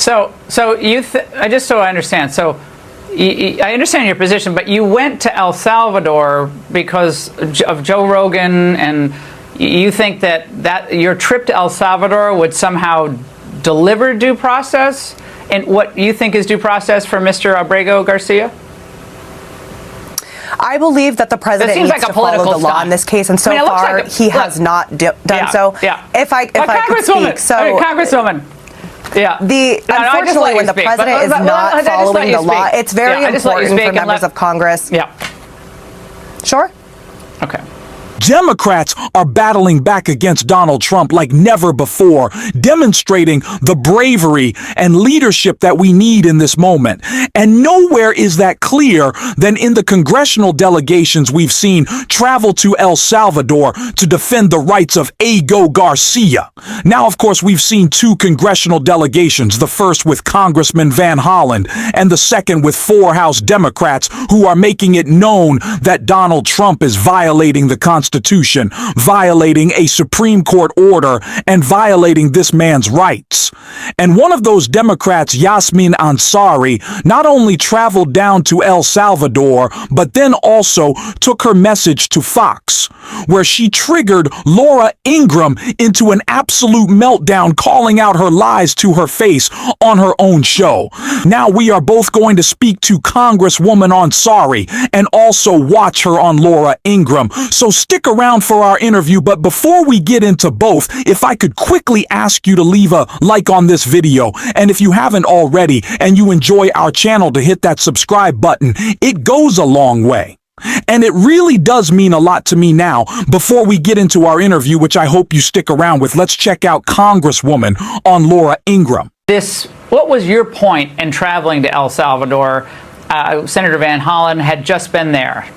just so I understand. So, I understand your position, but you went to El Salvador because of Joe Rogan, and you think that your trip to El Salvador would somehow deliver due process, and what you think is due process for Mr. Abrego Garcia? I believe that the president needs to follow the law in this case, and so far he has not done so. Yeah. If I could speak, Congresswoman. Yeah. Unfortunately, when the president is not following the law, it's very important for members of Congress. Yeah. Sure. Okay. Democrats are battling back against Donald Trump like never before, demonstrating the bravery and leadership that we need in this moment. And nowhere is that clear than in the congressional delegations we've seen travel to El Salvador to defend the rights of Ago Garcia. Now, of course, we've seen two congressional delegations, the first with Congressman Van Hollen and the second with four House Democrats who are making it known that Donald Trump is violating the Constitution, violating a Supreme Court order, and violating this man's rights. And one of those Democrats, Yasmin Ansari, not only traveled down to El Salvador, but then also took her message to Fox, where she triggered Laura Ingraham into an absolute meltdown, calling out her lies to her face on her own show. Now we are both going to speak to Congresswoman Ansari and also watch her on Laura Ingraham. So stick around for our interview, but before we get into both, if I could quickly ask you to leave a like on this video, and if you haven't already and you enjoy our channel, to hit that subscribe button. It goes a long way. And it really does mean a lot to me now. Before we get into our interview, which I hope you stick around with, let's check out Congresswoman on Laura Ingraham. What was your point in traveling to El Salvador? Senator Van Hollen had just been there.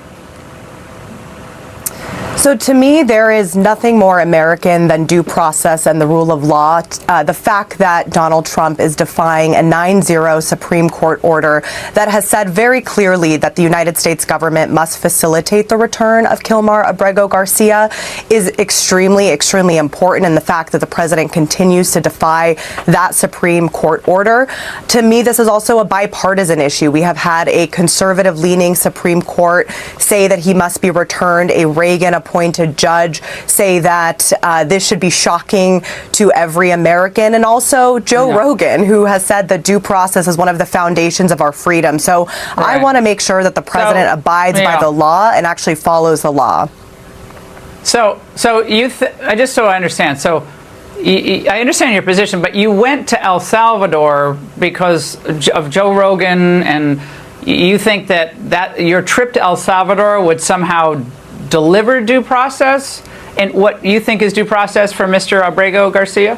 So to me, there is nothing more American than due process and the rule of law. The fact that Donald Trump is defying a 9-0 Supreme Court order that has said very clearly that the United States government must facilitate the return of Kilmar Abrego Garcia is extremely, extremely important. And the fact that the president continues to defy that Supreme Court order. To me, this is also a bipartisan issue. We have had a conservative-leaning Supreme Court say that he must be returned, a Reagan-appointed judge say that this should be shocking to every American, and also Joe Rogan, who has said that due process is one of the foundations of our freedom. So I want to make sure that the president abides by the law and actually follows the law. Just so I understand, I understand your position, but you went to El Salvador because of Joe Rogan, and you think that your trip to El Salvador would somehow deliver due process, and what you think is due process for Mr. Abrego Garcia?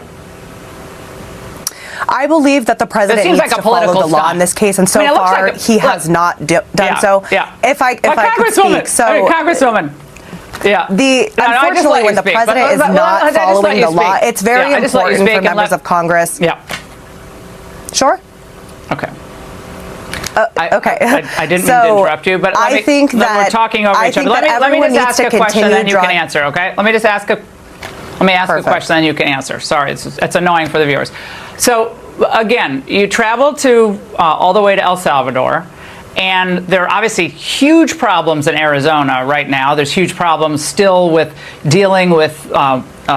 I believe that the president needs to follow the law in this case, and so far he has not done so. If I could speak, Congresswoman. Yeah. Unfortunately, when the president is not following the law, it's very important for members of Congress. Yeah. Sure. Okay. Okay. I didn't mean to interrupt you, but I think that we're talking over each other. Let me just ask a question, then you can answer. Okay. Let me ask a question, then you can answer. Sorry, it's annoying for the viewers. So again, you traveled to all the way to El Salvador, and there are obviously huge problems in Arizona right now. There's huge problems still with dealing with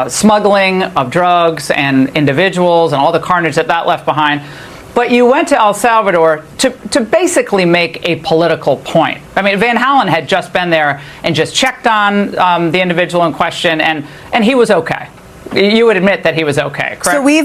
smuggling of drugs and individuals and all the carnage that left behind. But you went to El Salvador to basically make a political point. I mean, Van Hollen had just been there and just checked on the individual in question, and he was okay. You would admit that he was okay, correct? So we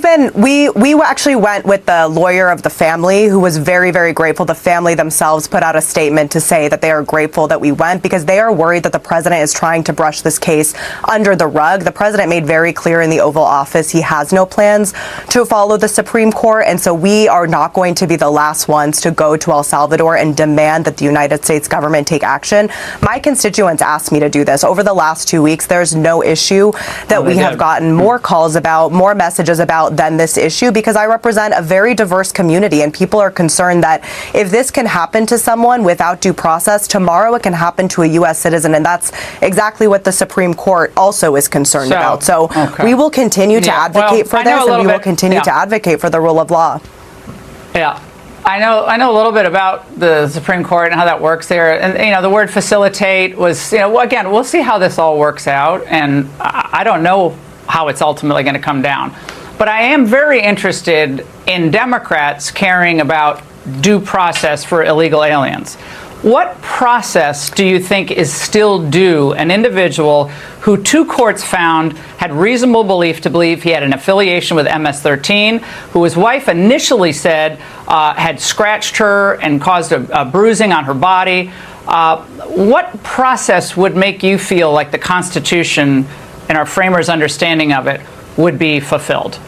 actually went with the lawyer of the family, who was very, very grateful. The family themselves put out a statement to say that they are grateful that we went because they are worried that the president is trying to brush this case under the rug. The president made very clear in the Oval Office he has no plans to follow the Supreme Court, and so we are not going to be the last ones to go to El Salvador and demand that the United States government take action. My constituents asked me to do this. Over the last 2 weeks, there's no issue that we have gotten more calls about, more messages about than this issue, because I represent a very diverse community, and people are concerned that if this can happen to someone without due process, tomorrow it can happen to a U.S. citizen, and that's exactly what the Supreme Court also is concerned about. So we will continue to advocate for this, and we will continue to advocate for the rule of law. Yeah. I know a little bit about the Supreme Court and how that works there. And, the word facilitate was, again, we'll see how this all works out. And I don't know how it's ultimately going to come down. But I am very interested in Democrats caring about due process for illegal aliens. What process do you think is still due an individual who 2 courts found had reasonable belief to believe he had an affiliation with MS-13, who his wife initially said had scratched her and caused a bruising on her body? What process would make you feel like the Constitution and our framers' understanding of it would be fulfilled?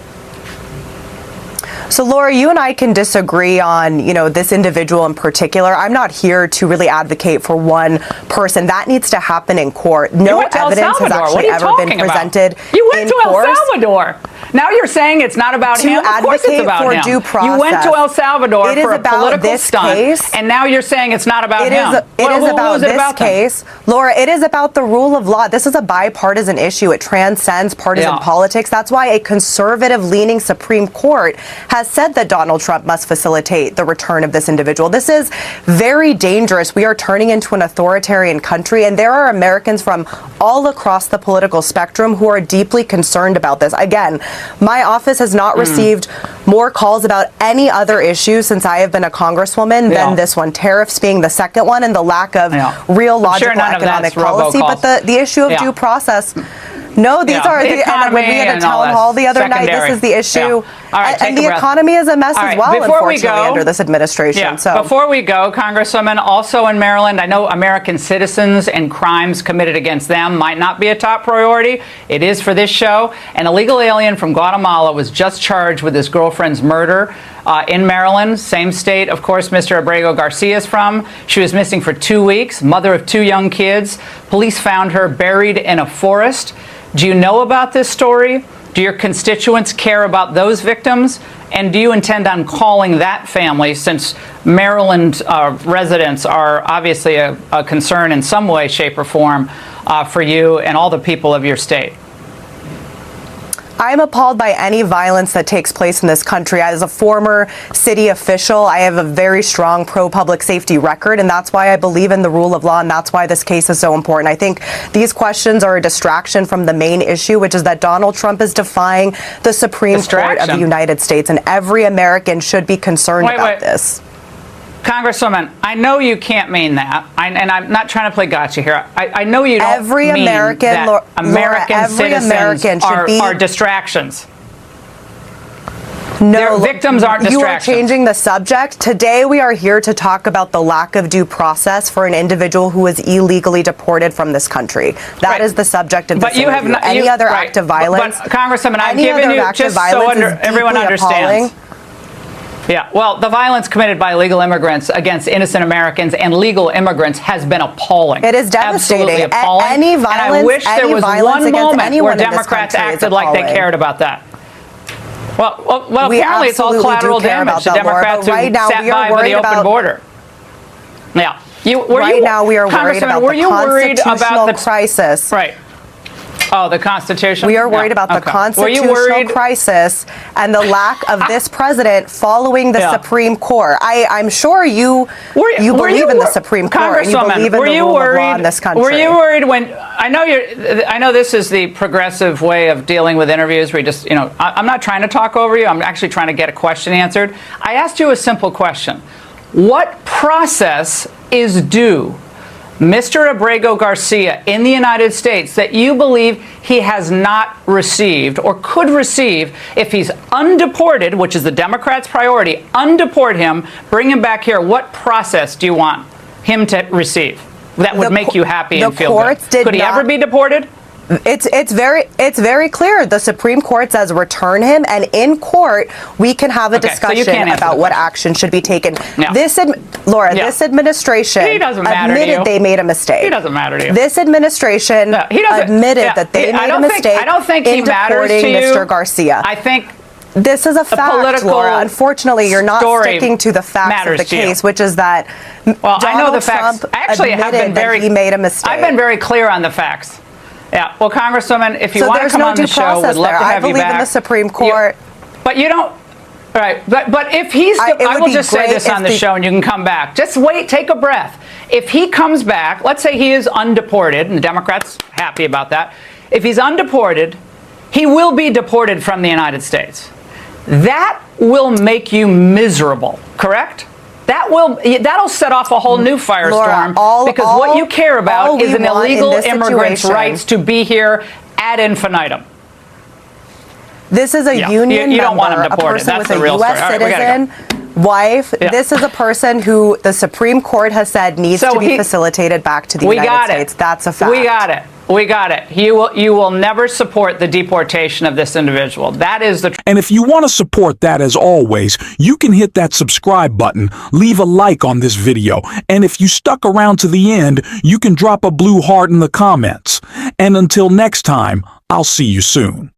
So, Laura, you and I can disagree on, this individual in particular. I'm not here to really advocate for one person. That needs to happen in court. No evidence has actually ever been presented. You went to El Salvador. Now you're saying it's not about him? Of course it's about him. Due process. You went to El Salvador for a political stunt, and now you're saying it's not about him. It is about this case. Laura, it is about the rule of law. This is a bipartisan issue. It transcends partisan politics. That's why a conservative-leaning Supreme Court has said that Donald Trump must facilitate the return of this individual. This is very dangerous. We are turning into an authoritarian country, and there are Americans from all across the political spectrum who are deeply concerned about this. Again, my office has not received more calls about any other issue since I have been a congresswoman than this one, tariffs being the second one, and the lack of real logical economic policy. But the issue of due process. No, these are the economy. When we had a town hall the other night, this is the issue. All right, and the economy is a mess as well, unfortunately, under this administration. So before we go, Congresswoman, also in Maryland, I know American citizens and crimes committed against them might not be a top priority. It is for this show. An illegal alien from Guatemala was just charged with his girlfriend's murder in Maryland, same state, of course, Mr. Abrego Garcia is from. She was missing for 2 weeks, mother of 2 young kids. Police found her buried in a forest. Do you know about this story? Do your constituents care about those victims? And do you intend on calling that family, since Maryland residents are obviously a concern in some way, shape, or form for you and all the people of your state? I'm appalled by any violence that takes place in this country. As a former city official, I have a very strong pro-public safety record, and that's why I believe in the rule of law, and that's why this case is so important. I think these questions are a distraction from the main issue, which is that Donald Trump is defying the Supreme Court of the United States, and every American should be concerned about this. Congresswoman, I know you can't mean that, and I'm not trying to play gotcha here. I know you don't mean that American citizens are distractions. No, their victims aren't distractions. You are changing the subject. Today we are here to talk about the lack of due process for an individual who is illegally deported from this country. That is the subject of this interview. But you have any other act of violence. But Congresswoman, I'm giving you just so everyone understands. Yeah, well, the violence committed by illegal immigrants against innocent Americans and legal immigrants has been appalling. It is devastating. Absolutely appalling. Any violence, and I wish there was one moment where Democrats acted like they appalling. cared about that. Well, apparently it's all collateral damage. The Democrats who sat by with the open border. Yeah. Right now we are worried about the constitutional crisis. Right. Oh, the Constitution? We are worried about the constitutional crisis and the lack of this president following the Supreme Court. I'm sure you believe in the Supreme Court and you believe in the rule of law in this country. Were you worried when I know this is the progressive way of dealing with interviews where you just, I'm not trying to talk over you. I'm actually trying to get a question answered. I asked you a simple question. What process is due Mr. Abrego Garcia in the United States that you believe he has not received or could receive if he's undeported, which is the Democrats' priority? Undeport him, bring him back here. What process do you want him to receive that would make you happy and feel good? Could he ever be deported? It's very clear. The Supreme Court says return him, and in court we can have a discussion about what action should be taken. Yeah. This administration admitted they made a mistake. He doesn't matter to you. This administration admitted that they made a mistake. I don't think he matters to you, Mr. Garcia. I think this is a fact, Laura. Unfortunately, you're not sticking to the facts of the case, which is that I know the facts. Actually, he made a mistake. I've been very clear on the facts. Yeah, well, Congresswoman, if you want to come on the show, we'd love to have you back. I believe in the Supreme Court. But you don't. Right, but if he's, I will just say this on the show and you can come back. Just wait, take a breath. If he comes back, let's say he is undeported, and the Democrats happy about that. If he's undeported, he will be deported from the United States. That will make you miserable, correct? That'll set off a whole new firestorm, because what you care about is an illegal immigrant's rights to be here ad infinitum. This is a union you don't member, want him a deported. person That's with the a real U.S. story. citizen, wife. Yeah. This is a person who the Supreme Court has said needs to be facilitated back to the United States. That's a fact. We got it. We got it. You will never support the deportation of this individual. That is the. And if you want to support that, as always, you can hit that subscribe button, leave a like on this video, and if you stuck around to the end, you can drop a blue heart in the comments. And until next time, I'll see you soon.